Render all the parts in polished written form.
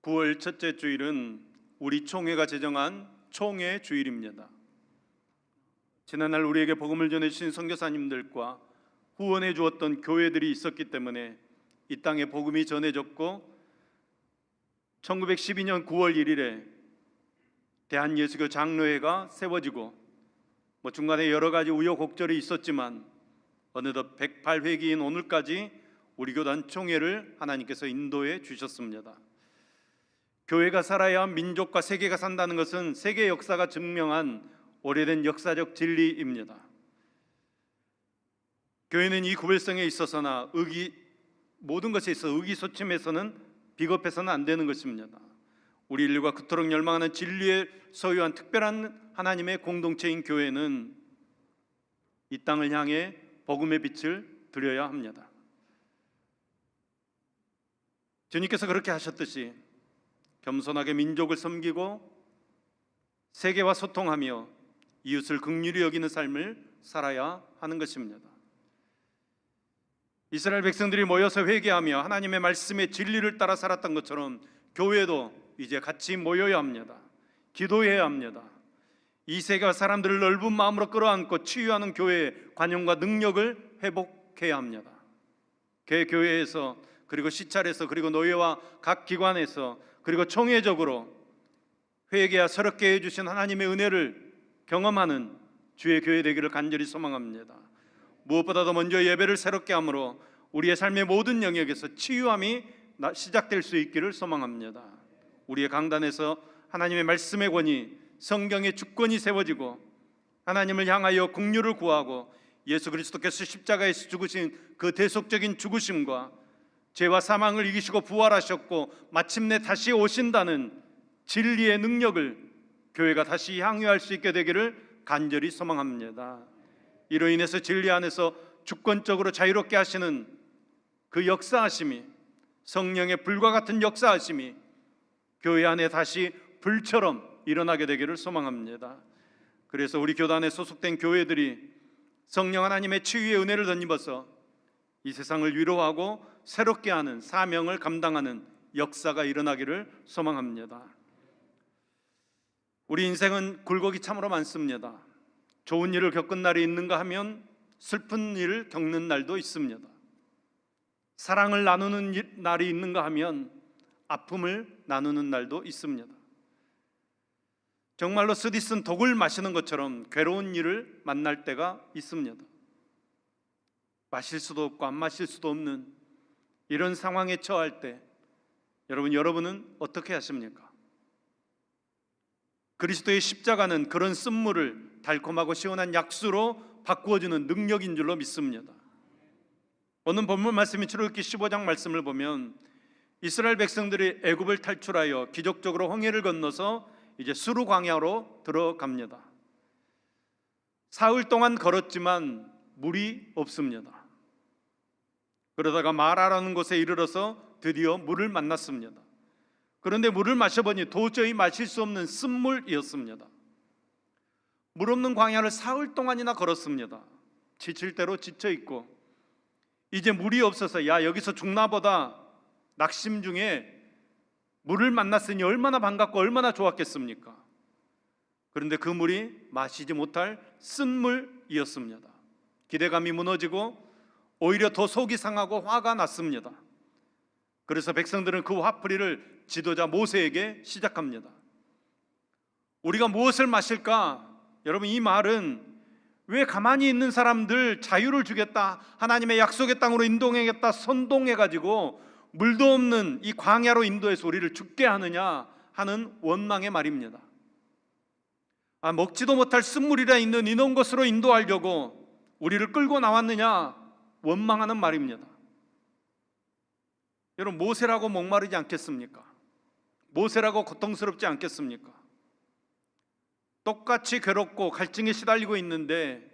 9월 첫째 주일은 우리 총회가 제정한 총회 주일입니다. 지난날 우리에게 복음을 전해주신 선교사님들과 후원해 주었던 교회들이 있었기 때문에 이 땅에 복음이 전해졌고 1912년 9월 1일에 대한예수교 장로회가 세워지고 중간에 여러 가지 우여곡절이 있었지만 어느덧 108회기인 오늘까지 우리 교단 총회를 하나님께서 인도해 주셨습니다. 교회가 살아야 민족과 세계가 산다는 것은 세계 역사가 증명한 오래된 역사적 진리입니다. 교회는 이 구별성에 있어서나 모든 것에 있어 의기소침해서는 비겁해서는 안 되는 것입니다. 우리 인류가 그토록 열망하는 진리에 소유한 특별한 하나님의 공동체인 교회는 이 땅을 향해 복음의 빛을 드려야 합니다. 주님께서 그렇게 하셨듯이 겸손하게 민족을 섬기고 세계와 소통하며 이웃을 긍휼히 여기는 삶을 살아야 하는 것입니다. 이스라엘 백성들이 모여서 회개하며 하나님의 말씀의 진리를 따라 살았던 것처럼 교회도 이제 같이 모여야 합니다. 기도해야 합니다. 이 세계와 사람들을 넓은 마음으로 끌어안고 치유하는 교회의 관용과 능력을 회복해야 합니다. 개교회에서 그리고 시찰에서 그리고 노예와 각 기관에서 그리고 총회적으로 회개와 새롭게 해주신 하나님의 은혜를 경험하는 주의 교회 되기를 간절히 소망합니다. 무엇보다도 먼저 예배를 새롭게 함으로 우리의 삶의 모든 영역에서 치유함이 시작될 수 있기를 소망합니다. 우리의 강단에서 하나님의 말씀의 권위, 성경의 주권이 세워지고 하나님을 향하여 긍휼을 구하고 예수 그리스도께서 십자가에서 죽으신 그 대속적인 죽으심과 죄와 사망을 이기시고 부활하셨고 마침내 다시 오신다는 진리의 능력을 교회가 다시 향유할 수 있게 되기를 간절히 소망합니다. 이로 인해서 진리 안에서 주권적으로 자유롭게 하시는 그 역사하심이, 성령의 불과 같은 역사하심이 교회 안에 다시 불처럼 일어나게 되기를 소망합니다. 그래서 우리 교단에 소속된 교회들이 성령 하나님의 치유의 은혜를 덧입어서 이 세상을 위로하고 새롭게 하는 사명을 감당하는 역사가 일어나기를 소망합니다. 우리 인생은 굴곡이 참으로 많습니다. 좋은 일을 겪은 날이 있는가 하면 슬픈 일을 겪는 날도 있습니다. 사랑을 나누는 날이 있는가 하면 아픔을 나누는 날도 있습니다. 정말로 쓰디쓴 독을 마시는 것처럼 괴로운 일을 만날 때가 있습니다. 마실 수도 없고 안 마실 수도 없는 이런 상황에 처할 때 여러분은 어떻게 하십니까? 그리스도의 십자가는 그런 쓴물을 달콤하고 시원한 약수로 바꾸어주는 능력인 줄로 믿습니다. 오늘 본문 말씀인 출애굽기 15장 말씀을 보면 이스라엘 백성들이 애굽을 탈출하여 기적적으로 홍해를 건너서 이제 수르 광야로 들어갑니다. 사흘 동안 걸었지만 물이 없습니다. 그러다가 마라라는 곳에 이르러서 드디어 물을 만났습니다. 그런데 물을 마셔보니 도저히 마실 수 없는 쓴물이었습니다. 물 없는 광야를 사흘 동안이나 걸었습니다. 지칠 대로 지쳐있고 이제 물이 없어서 여기서 죽나보다 낙심 중에 물을 만났으니 얼마나 반갑고 얼마나 좋았겠습니까? 그런데 그 물이 마시지 못할 쓴물이었습니다. 기대감이 무너지고 오히려 더 속이 상하고 화가 났습니다. 그래서 백성들은 그 화풀이를 지도자 모세에게 시작합니다. 우리가 무엇을 마실까? 여러분, 이 말은 왜 가만히 있는 사람들 자유를 주겠다, 하나님의 약속의 땅으로 인도하겠다 선동해가지고 물도 없는 이 광야로 인도해서 우리를 죽게 하느냐 하는 원망의 말입니다. 먹지도 못할 쓴물이라 있는 이런 곳으로 인도하려고 우리를 끌고 나왔느냐 원망하는 말입니다. 여러분, 모세라고 목마르지 않겠습니까? 모세라고 고통스럽지 않겠습니까? 똑같이 괴롭고 갈증에 시달리고 있는데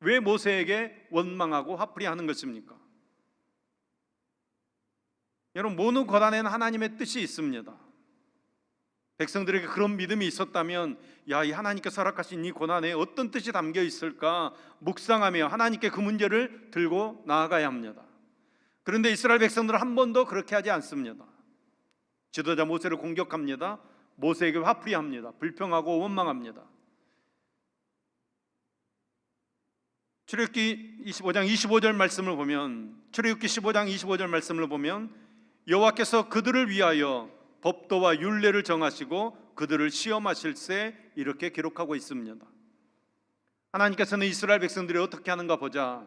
왜 모세에게 원망하고 화풀이하는 것입니까? 여러분, 모든 고난에는 하나님의 뜻이 있습니다. 백성들에게 그런 믿음이 있었다면 이 하나님께서 허락하신 이 고난에 어떤 뜻이 담겨 있을까 묵상하며 하나님께 그 문제를 들고 나아가야 합니다. 그런데 이스라엘 백성들은 한 번도 그렇게 하지 않습니다. 지도자 모세를 공격합니다. 모세에게 화풀이합니다. 불평하고 원망합니다. 출애굽기 25장 25절 말씀을 보면, 출애굽기 15장 25절 말씀을 보면 여호와께서 그들을 위하여 법도와 율례를 정하시고 그들을 시험하실세 이렇게 기록하고 있습니다. 하나님께서는 이스라엘 백성들이 어떻게 하는가 보자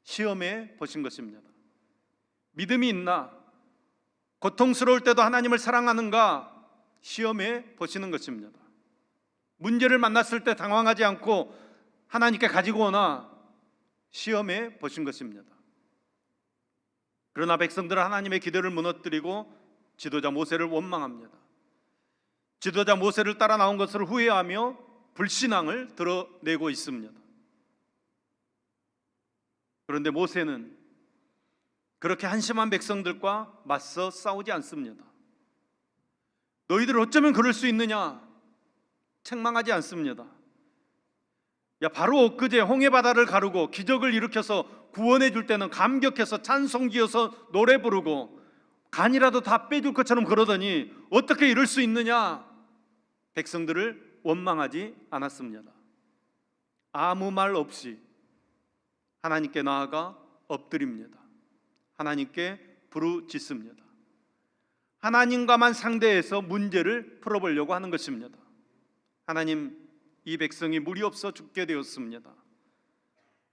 시험해 보신 것입니다. 믿음이 있나? 고통스러울 때도 하나님을 사랑하는가? 시험해 보시는 것입니다. 문제를 만났을 때 당황하지 않고 하나님께 가지고 오나? 시험해 보신 것입니다. 그러나 백성들은 하나님의 기대를 무너뜨리고 지도자 모세를 원망합니다. 지도자 모세를 따라 나온 것을 후회하며 불신앙을 드러내고 있습니다. 그런데 모세는 그렇게 한심한 백성들과 맞서 싸우지 않습니다. 너희들 어쩌면 그럴 수 있느냐? 책망하지 않습니다. 야, 바로 엊그제 홍해바다를 가르고 기적을 일으켜서 구원해 줄 때는 감격해서 찬송 지어서 노래 부르고 간이라도 다 빼줄 것처럼 그러더니 어떻게 이럴 수 있느냐? 백성들을 원망하지 않았습니다. 아무 말 없이 하나님께 나아가 엎드립니다. 하나님께 부르짖습니다. 하나님과만 상대해서 문제를 풀어보려고 하는 것입니다. 하나님, 이 백성이 물이 없어 죽게 되었습니다.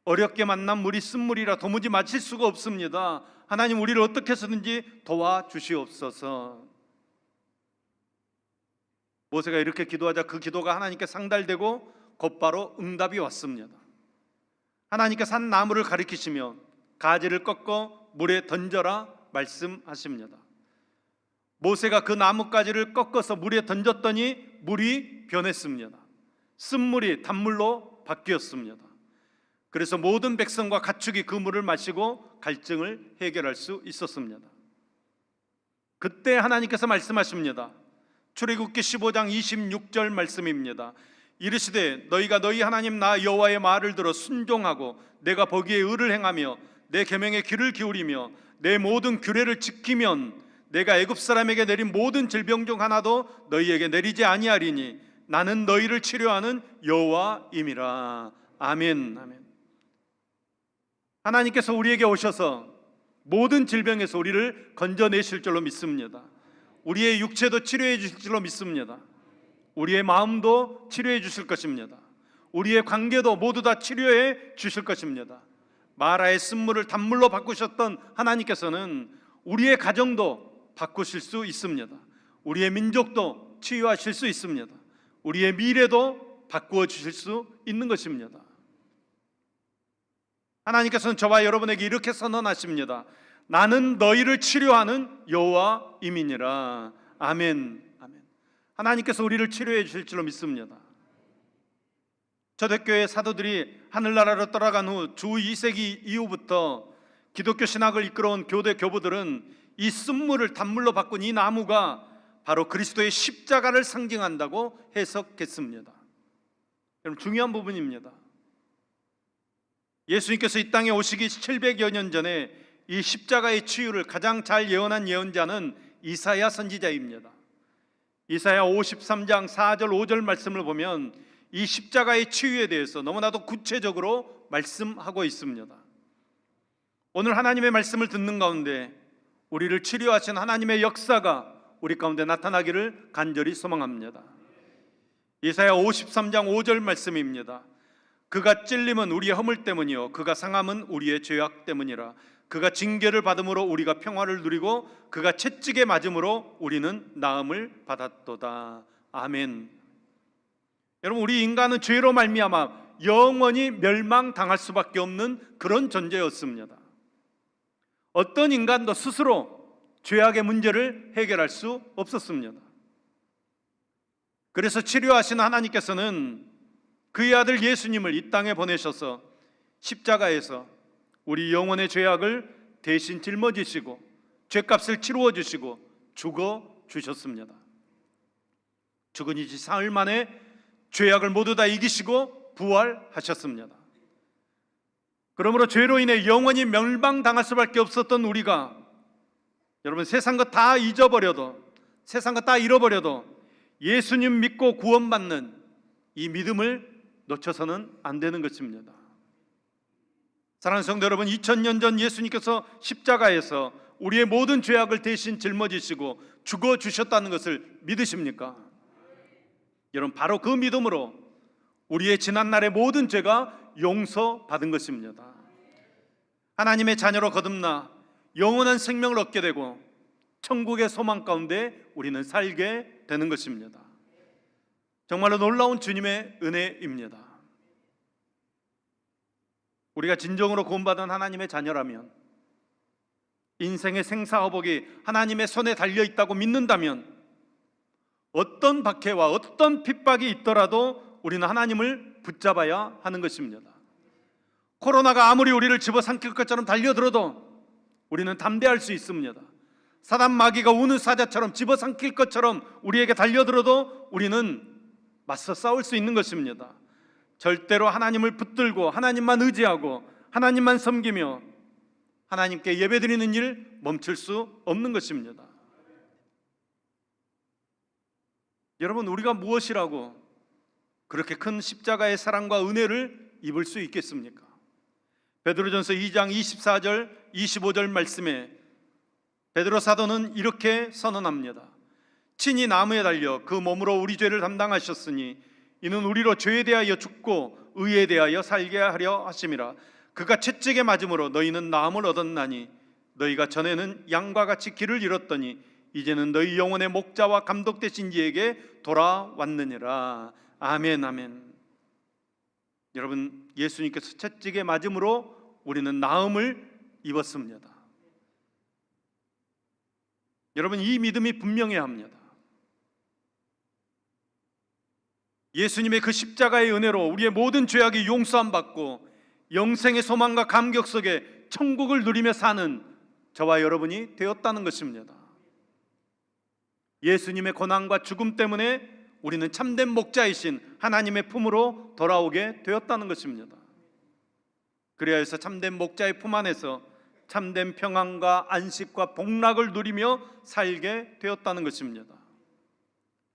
어렵게 만난 물이 쓴물이라 도무지 마실 수가 없습니다. 하나님, 우리를 어떻게 해서든지 도와주시옵소서. 모세가 이렇게 기도하자 그 기도가 하나님께 상달되고 곧바로 응답이 왔습니다. 하나님께서 한 나무를 가리키시며 가지를 꺾어 물에 던져라 말씀하십니다. 모세가 그 나뭇가지를 꺾어서 물에 던졌더니 물이 변했습니다. 쓴물이 단물로 바뀌었습니다. 그래서 모든 백성과 가축이 그 물을 마시고 갈증을 해결할 수 있었습니다. 그때 하나님께서 말씀하십니다. 출애굽기 15장 26절 말씀입니다. 이르시되 너희가 너희 하나님 나 여호와의 말을 들어 순종하고 내가 보기에 의를 행하며 내 계명에 귀를 기울이며 내 모든 규례를 지키면 내가 애굽 사람에게 내린 모든 질병 중 하나도 너희에게 내리지 아니하리니 나는 너희를 치료하는 여호와임이라. 아멘. 아멘. 하나님께서 우리에게 오셔서 모든 질병에서 우리를 건져내실 줄로 믿습니다. 우리의 육체도 치료해 주실 줄로 믿습니다. 우리의 마음도 치료해 주실 것입니다. 우리의 관계도 모두 다 치료해 주실 것입니다. 마라의 쓴물을 단물로 바꾸셨던 하나님께서는 우리의 가정도 바꾸실 수 있습니다. 우리의 민족도 치유하실 수 있습니다. 우리의 미래도 바꾸어 주실 수 있는 것입니다. 하나님께서는 저와 여러분에게 이렇게 선언하십니다. 나는 너희를 치료하는 여호와임이니라. 아멘. 아멘. 하나님께서 우리를 치료해 주실 줄로 믿습니다. 초대교회 사도들이 하늘나라로 떠나간 후 주 2세기 이후부터 기독교 신학을 이끌어온 교대 교부들은 이 쓴물을 단물로 바꾼 이 나무가 바로 그리스도의 십자가를 상징한다고 해석했습니다. 여러분, 중요한 부분입니다. 예수님께서 이 땅에 오시기 700여 년 전에 이 십자가의 치유를 가장 잘 예언한 예언자는 이사야 선지자입니다. 이사야 53장 4절 5절 말씀을 보면 이 십자가의 치유에 대해서 너무나도 구체적으로 말씀하고 있습니다. 오늘 하나님의 말씀을 듣는 가운데 우리를 치료하신 하나님의 역사가 우리 가운데 나타나기를 간절히 소망합니다. 이사야 53장 5절 말씀입니다. 그가 찔림은 우리의 허물 때문이요 그가 상함은 우리의 죄악 때문이라. 그가 징계를 받음으로 우리가 평화를 누리고 그가 채찍에 맞음으로 우리는 나음을 받았도다. 아멘. 여러분, 우리 인간은 죄로 말미암아 영원히 멸망당할 수밖에 없는 그런 존재였습니다. 어떤 인간도 스스로 죄악의 문제를 해결할 수 없었습니다. 그래서 치료하신 하나님께서는 그의 아들 예수님을 이 땅에 보내셔서 십자가에서 우리 영혼의 죄악을 대신 짊어지시고 죄값을 치루어 주시고 죽어 주셨습니다. 죽은 지 사흘 만에 죄악을 모두 다 이기시고 부활하셨습니다. 그러므로 죄로 인해 영원히 멸망당할 수밖에 없었던 우리가, 여러분, 세상 것 다 잊어버려도 세상과 다 잃어버려도 예수님 믿고 구원받는 이 믿음을 놓쳐서는 안 되는 것입니다. 사랑하는 성도 여러분, 2000년 전 예수님께서 십자가에서 우리의 모든 죄악을 대신 짊어지시고 죽어주셨다는 것을 믿으십니까? 여러분, 바로 그 믿음으로 우리의 지난날의 모든 죄가 용서받은 것입니다. 하나님의 자녀로 거듭나 영원한 생명을 얻게 되고 천국의 소망 가운데 우리는 살게 되는 것입니다. 정말로 놀라운 주님의 은혜입니다. 우리가 진정으로 구원받은 하나님의 자녀라면, 인생의 생사화복이 하나님의 손에 달려있다고 믿는다면 어떤 박해와 어떤 핍박이 있더라도 우리는 하나님을 붙잡아야 하는 것입니다. 코로나가 아무리 우리를 집어삼킬 것처럼 달려들어도 우리는 담대할 수 있습니다. 사단 마귀가 우는 사자처럼 집어삼킬 것처럼 우리에게 달려들어도 우리는 맞서 싸울 수 있는 것입니다. 절대로 하나님을 붙들고 하나님만 의지하고 하나님만 섬기며 하나님께 예배드리는 일 멈출 수 없는 것입니다. 여러분, 우리가 무엇이라고 그렇게 큰 십자가의 사랑과 은혜를 입을 수 있겠습니까? 베드로전서 2장 24절 25절 말씀에 베드로 사도는 이렇게 선언합니다. 친히 나무에 달려 그 몸으로 우리 죄를 담당하셨으니 이는 우리로 죄에 대하여 죽고 의에 대하여 살게 하려 하심이라. 그가 채찍에 맞음으로 너희는 나음을 얻었나니 너희가 전에는 양과 같이 길을 잃었더니 이제는 너희 영혼의 목자와 감독 되신 이에게 돌아왔느니라. 아멘, 아멘. 여러분, 예수님께서 채찍에 맞음으로 우리는 나음을 입었습니다. 여러분, 이 믿음이 분명해야 합니다. 예수님의 그 십자가의 은혜로 우리의 모든 죄악이 용서함 받고 영생의 소망과 감격 속에 천국을 누리며 사는 저와 여러분이 되었다는 것입니다. 예수님의 고난과 죽음 때문에 우리는 참된 목자이신 하나님의 품으로 돌아오게 되었다는 것입니다. 그래야 해서 참된 목자의 품 안에서 참된 평안과 안식과 복락을 누리며 살게 되었다는 것입니다.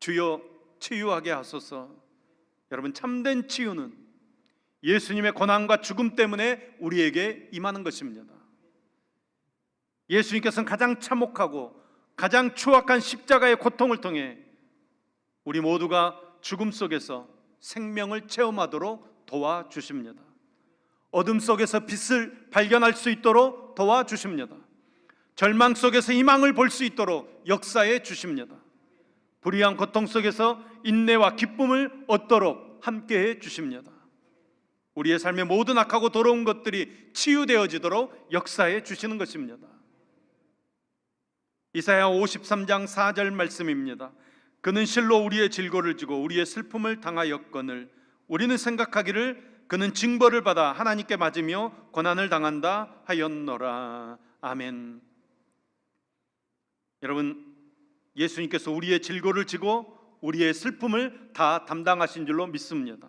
주여 치유하게 하소서. 여러분, 참된 치유는 예수님의 고난과 죽음 때문에 우리에게 임하는 것입니다. 예수님께서는 가장 참혹하고 가장 추악한 십자가의 고통을 통해 우리 모두가 죽음 속에서 생명을 체험하도록 도와주십니다. 어둠 속에서 빛을 발견할 수 있도록 도와주십니다. 절망 속에서 희망을 볼 수 있도록 역사해 주십니다. 불의한 고통 속에서 인내와 기쁨을 얻도록 함께해 주십니다. 우리의 삶의 모든 악하고 더러운 것들이 치유되어지도록 역사해 주시는 것입니다. 이사야 53장 4절 말씀입니다. 그는 실로 우리의 질고를 지고 우리의 슬픔을 당하였거늘 우리는 생각하기를 그는 징벌을 받아 하나님께 맞으며 고난을 당한다 하였노라. 아멘. 여러분, 예수님께서 우리의 질고를 지고 우리의 슬픔을 다 담당하신 줄로 믿습니다.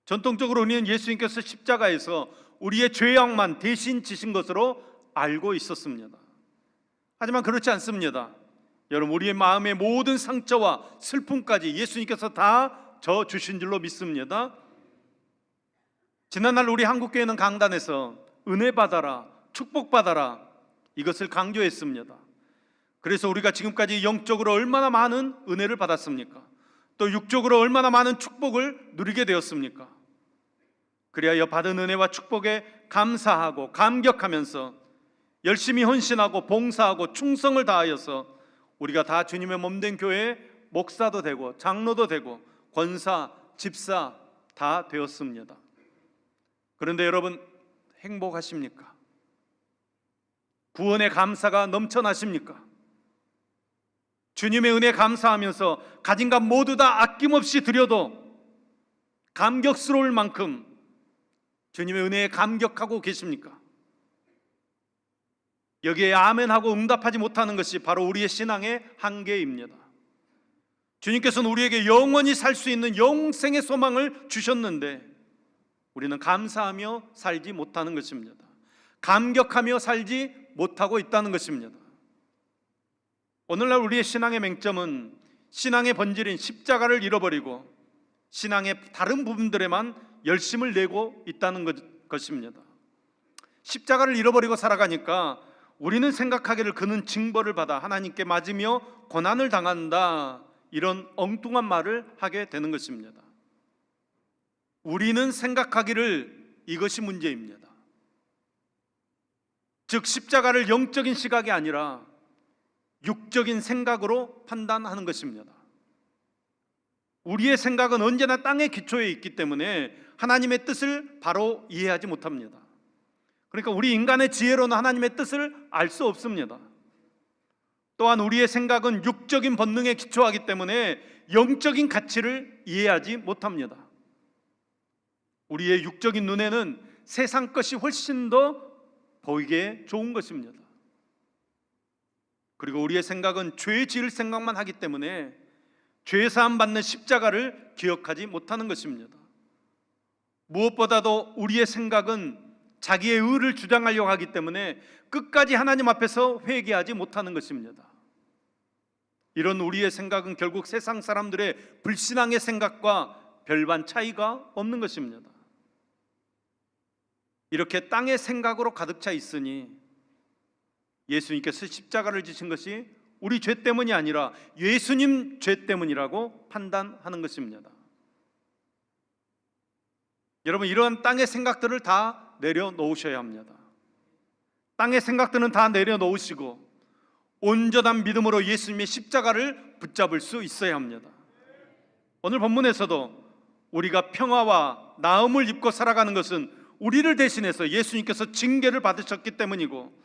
전통적으로 우리는 예수님께서 십자가에서 우리의 죄악만 대신 지신 것으로 알고 있었습니다. 하지만 그렇지 않습니다. 여러분, 우리의 마음의 모든 상처와 슬픔까지 예수님께서 다 져주신 줄로 믿습니다. 지난날 우리 한국교회는 강단에서 은혜 받아라, 축복 받아라, 이것을 강조했습니다. 그래서 우리가 지금까지 영적으로 얼마나 많은 은혜를 받았습니까? 또 육적으로 얼마나 많은 축복을 누리게 되었습니까? 그리하여 받은 은혜와 축복에 감사하고 감격하면서 열심히 헌신하고 봉사하고 충성을 다하여서 우리가 다 주님의 몸된 교회의 목사도 되고 장로도 되고 권사, 집사 다 되었습니다. 그런데 여러분, 행복하십니까? 구원의 감사가 넘쳐나십니까? 주님의 은혜 감사하면서 가진 것 모두 다 아낌없이 드려도 감격스러울 만큼 주님의 은혜에 감격하고 계십니까? 여기에 아멘하고 응답하지 못하는 것이 바로 우리의 신앙의 한계입니다. 주님께서는 우리에게 영원히 살 수 있는 영생의 소망을 주셨는데 우리는 감사하며 살지 못하는 것입니다. 감격하며 살지 못하고 있다는 것입니다. 오늘날 우리의 신앙의 맹점은 신앙의 본질인 십자가를 잃어버리고 신앙의 다른 부분들에만 열심을 내고 있다는 것입니다. 십자가를 잃어버리고 살아가니까 우리는 생각하기를 그는 징벌을 받아 하나님께 맞으며 고난을 당한다, 이런 엉뚱한 말을 하게 되는 것입니다. 우리는 생각하기를 이것이 문제입니다. 즉 십자가를 영적인 시각이 아니라 육적인 생각으로 판단하는 것입니다. 우리의 생각은 언제나 땅의 기초에 있기 때문에 하나님의 뜻을 바로 이해하지 못합니다. 그러니까 우리 인간의 지혜로는 하나님의 뜻을 알 수 없습니다. 또한 우리의 생각은 육적인 본능에 기초하기 때문에 영적인 가치를 이해하지 못합니다. 우리의 육적인 눈에는 세상 것이 훨씬 더 보이게 좋은 것입니다. 그리고 우리의 생각은 죄 지을 생각만 하기 때문에 죄사함 받는 십자가를 기억하지 못하는 것입니다. 무엇보다도 우리의 생각은 자기의 의를 주장하려고 하기 때문에 끝까지 하나님 앞에서 회개하지 못하는 것입니다. 이런 우리의 생각은 결국 세상 사람들의 불신앙의 생각과 별반 차이가 없는 것입니다. 이렇게 땅의 생각으로 가득 차 있으니 예수님께서 십자가를 지신 것이 우리 죄 때문이 아니라 예수님 죄 때문이라고 판단하는 것입니다. 여러분, 이러한 땅의 생각들을 다 내려놓으셔야 합니다. 땅의 생각들은 다 내려놓으시고 온전한 믿음으로 예수님의 십자가를 붙잡을 수 있어야 합니다. 오늘 본문에서도 우리가 평화와 나음을 입고 살아가는 것은 우리를 대신해서 예수님께서 징계를 받으셨기 때문이고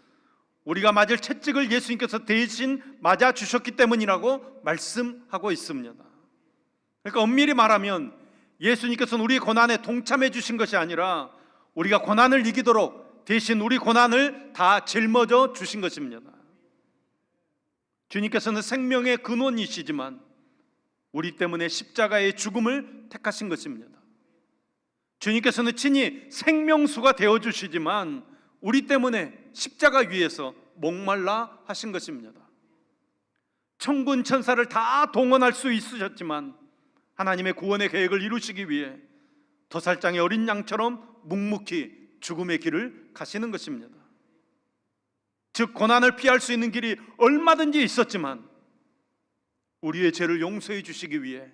우리가 맞을 채찍을 예수님께서 대신 맞아 주셨기 때문이라고 말씀하고 있습니다. 그러니까 엄밀히 말하면 예수님께서는 우리의 고난에 동참해 주신 것이 아니라 우리가 고난을 이기도록 대신 우리 고난을 다 짊어져 주신 것입니다. 주님께서는 생명의 근원이시지만 우리 때문에 십자가의 죽음을 택하신 것입니다. 주님께서는 친히 생명수가 되어주시지만 우리 때문에 십자가 위에서 목말라 하신 것입니다. 천군 천사를 다 동원할 수 있으셨지만 하나님의 구원의 계획을 이루시기 위해 도살장의 어린 양처럼 묵묵히 죽음의 길을 가시는 것입니다. 즉 고난을 피할 수 있는 길이 얼마든지 있었지만 우리의 죄를 용서해 주시기 위해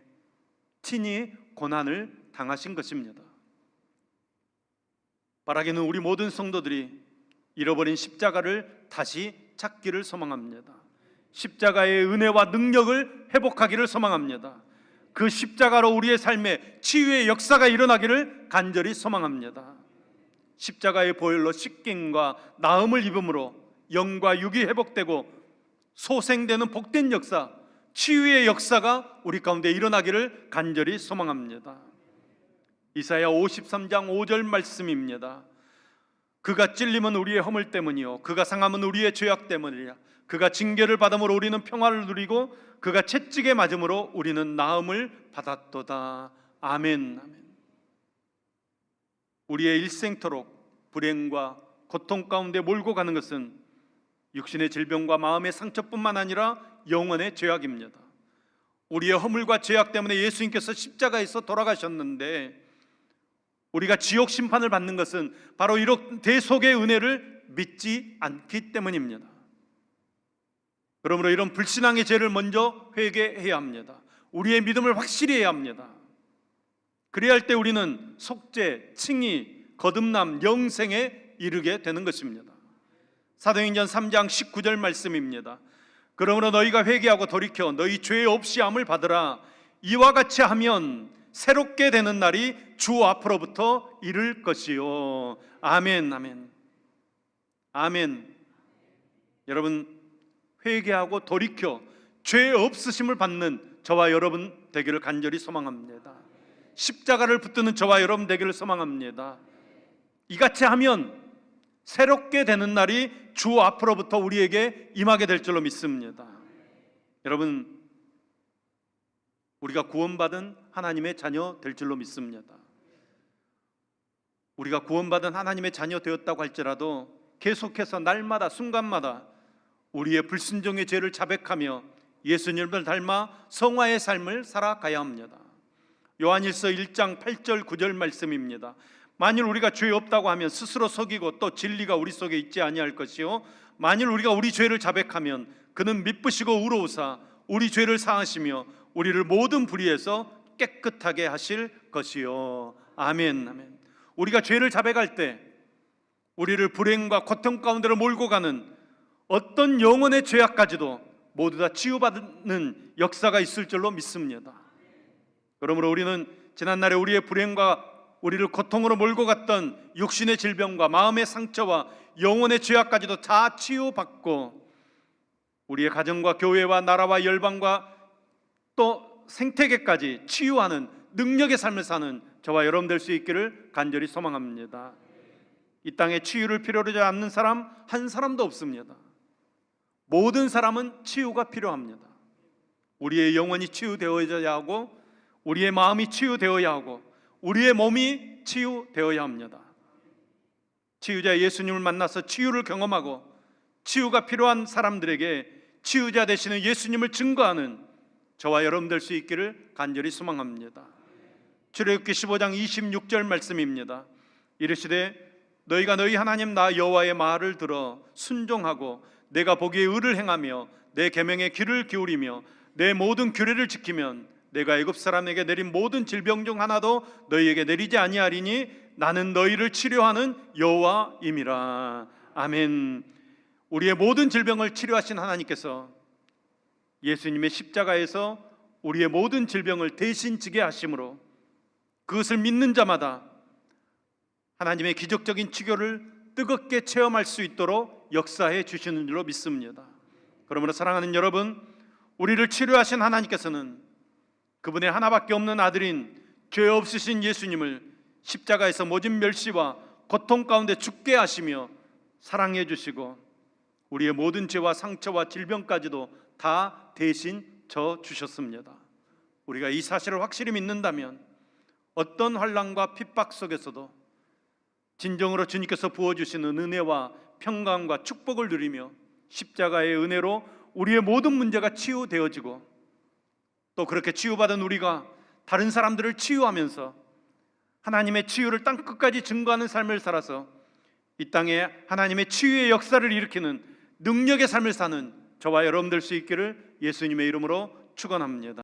친히 고난을 당하신 것입니다. 바라기는 우리 모든 성도들이 잃어버린 십자가를 다시 찾기를 소망합니다. 십자가의 은혜와 능력을 회복하기를 소망합니다. 그 십자가로 우리의 삶에 치유의 역사가 일어나기를 간절히 소망합니다. 십자가의 보혈로 씻김과 나음을 입음으로 영과 육이 회복되고 소생되는 복된 역사, 치유의 역사가 우리 가운데 일어나기를 간절히 소망합니다. 이사야 53장 5절 말씀입니다. 그가 찔림은 우리의 허물 때문이요 그가 상함은 우리의 죄악 때문이라. 그가 징계를 받음으로 우리는 평화를 누리고 그가 채찍에 맞음으로 우리는 나음을 받았도다. 아멘. 아멘. 우리의 일생토록 불행과 고통 가운데 몰고 가는 것은 육신의 질병과 마음의 상처뿐만 아니라 영혼의 죄악입니다. 우리의 허물과 죄악 때문에 예수님께서 십자가에서 돌아가셨는데 우리가 지옥 심판을 받는 것은 바로 이런 대속의 은혜를 믿지 않기 때문입니다. 그러므로 이런 불신앙의 죄를 먼저 회개해야 합니다. 우리의 믿음을 확실히 해야 합니다. 그래야 할 때 우리는 속죄, 칭의, 거듭남, 영생에 이르게 되는 것입니다. 사도행전 3장 19절 말씀입니다. 그러므로 너희가 회개하고 돌이켜 너희 죄 없이 함을 받으라. 이와 같이 하면 새롭게 되는 날이 주 앞으로부터 이를 것이요. 아멘. 아멘. 아멘. 여러분, 회개하고 돌이켜 죄 없으심을 받는 저와 여러분 되기를 간절히 소망합니다. 십자가를 붙드는 저와 여러분 되기를 소망합니다. 이같이 하면 새롭게 되는 날이 주 앞으로부터 우리에게 임하게 될 줄로 믿습니다. 여러분, 우리가 구원받은 하나님의 자녀 될 줄로 믿습니다. 우리가 구원받은 하나님의 자녀 되었다고 할지라도 계속해서 날마다 순간마다 우리의 불순종의 죄를 자백하며 예수님을 닮아 성화의 삶을 살아가야 합니다. 요한일서 1장 8절 9절 말씀입니다. 만일 우리가 죄 없다고 하면 스스로 속이고 또 진리가 우리 속에 있지 아니할 것이요 만일 우리가 우리 죄를 자백하면 그는 미쁘시고 의로우사 우리 죄를 사하시며 우리를 모든 불의에서 깨끗하게 하실 것이요. 아멘. 아멘. 우리가 죄를 자백할 때 우리를 불행과 고통 가운데로 몰고 가는 어떤 영혼의 죄악까지도 모두 다 치유받는 역사가 있을 줄로 믿습니다. 그러므로 우리는 지난날에 우리의 불행과 우리를 고통으로 몰고 갔던 육신의 질병과 마음의 상처와 영혼의 죄악까지도 다 치유받고 우리의 가정과 교회와 나라와 열방과 또 생태계까지 치유하는 능력의 삶을 사는 저와 여러분 될 수 있기를 간절히 소망합니다. 이 땅에 치유를 필요로 하지 않는 사람 한 사람도 없습니다. 모든 사람은 치유가 필요합니다. 우리의 영혼이 치유되어야 하고 우리의 마음이 치유되어야 하고 우리의 몸이 치유되어야 합니다. 치유자 예수님을 만나서 치유를 경험하고 치유가 필요한 사람들에게 치유자 되시는 예수님을 증거하는 저와 여러분 될 수 있기를 간절히 소망합니다. 출애굽기 15장 26절 말씀입니다. 이르시되 너희가 너희 하나님 나 여호와의 말을 들어 순종하고 내가 보기에 의를 행하며 내 계명에 귀를 기울이며 내 모든 규례를 지키면 내가 애굽 사람에게 내린 모든 질병 중 하나도 너희에게 내리지 아니하리니 나는 너희를 치료하는 여호와임이라. 아멘. 우리의 모든 질병을 치료하신 하나님께서 예수님의 십자가에서 우리의 모든 질병을 대신 지게 하심으로 그것을 믿는 자마다 하나님의 기적적인 치료를 뜨겁게 체험할 수 있도록 역사해 주시는 줄로 믿습니다. 그러므로 사랑하는 여러분, 우리를 치료하신 하나님께서는 그분의 하나밖에 없는 아들인 죄 없으신 예수님을 십자가에서 모진 멸시와 고통 가운데 죽게 하시며 사랑해 주시고 우리의 모든 죄와 상처와 질병까지도 다 대신 져 주셨습니다. 우리가 이 사실을 확실히 믿는다면 어떤 환난과 핍박 속에서도 진정으로 주님께서 부어주시는 은혜와 평강과 축복을 누리며 십자가의 은혜로 우리의 모든 문제가 치유되어지고 또 그렇게 치유받은 우리가 다른 사람들을 치유하면서 하나님의 치유를 땅끝까지 증거하는 삶을 살아서 이 땅에 하나님의 치유의 역사를 일으키는 능력의 삶을 사는 저와 여러분 될 수 있기를 예수님의 이름으로 축원합니다.